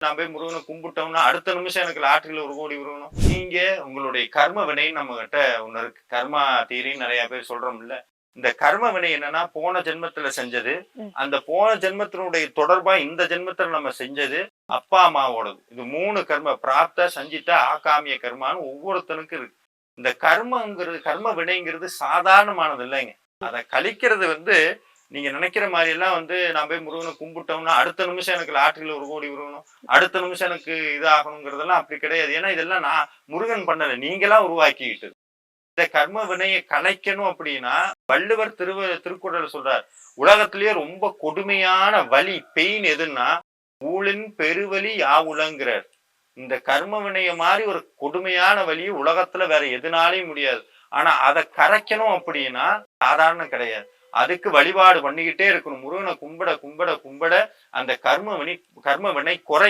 நான் போய் முருகனை கும்பிட்டோம்னா அடுத்த நிமிஷம் எனக்கு லாட்டரியில 1 கோடி விழுகணும். நீங்க உங்களுடைய கர்ம வினைன்னு நம்ம கிட்ட ஒண்ணு இருக்கு. கர்மா தீரின்னு நிறைய பேர் சொல்றோம்ல. இந்த கர்ம வினை என்னன்னா போன ஜென்மத்துல செஞ்சது. அந்த போன ஜென்மத்தினுடைய தொடர்பா இந்த ஜென்மத்துல நம்ம செஞ்சது அப்பா அம்மாவோடது. இது 3 கர்ம பிராப்த, சஞ்சித, ஆகாமிய கர்மான்னு ஒவ்வொருத்தனுக்கும் இருக்கு. இந்த கர்ம வினைங்கிறது சாதாரணமானது இல்லைங்க. அதை கழிக்கிறது நீங்க நினைக்கிற மாதிரி எல்லாம் நான் போய் முருகனை கும்பிட்டோம்னா அடுத்த நிமிஷம் எனக்கு லாட்டரியில 1 கோடி விழுகணும், அடுத்த நிமிஷம் எனக்கு இது ஆகணுங்கிறதெல்லாம் அப்படி கிடையாது. ஏன்னா இதெல்லாம் நான் முருகன் பண்ணல, நீங்களா உருவாக்கிக்கிட்டு. இந்த கர்ம வினையை கலைக்கணும் அப்படின்னா வள்ளுவர் திருக்குறள் சொல்றார், உலகத்திலேயே ரொம்ப கொடுமையான வலி பெயின் எதுன்னா ஊழின் பெருவலி யாவுலங்கிறார். இந்த கர்ம வினைய மாதிரி ஒரு கொடுமையான வலியை உலகத்துல வேற எதுனாலையும் முடியாது. ஆனா அதை கரைக்கணும் அப்படின்னா சாதாரணம் கிடையாது. அதுக்கு வழிபாடு பண்ணிக்கிட்டே இருக்கணும். முருகனை கும்பிட கும்பிட கும்பிட அந்த கர்ம வினை குறையும்.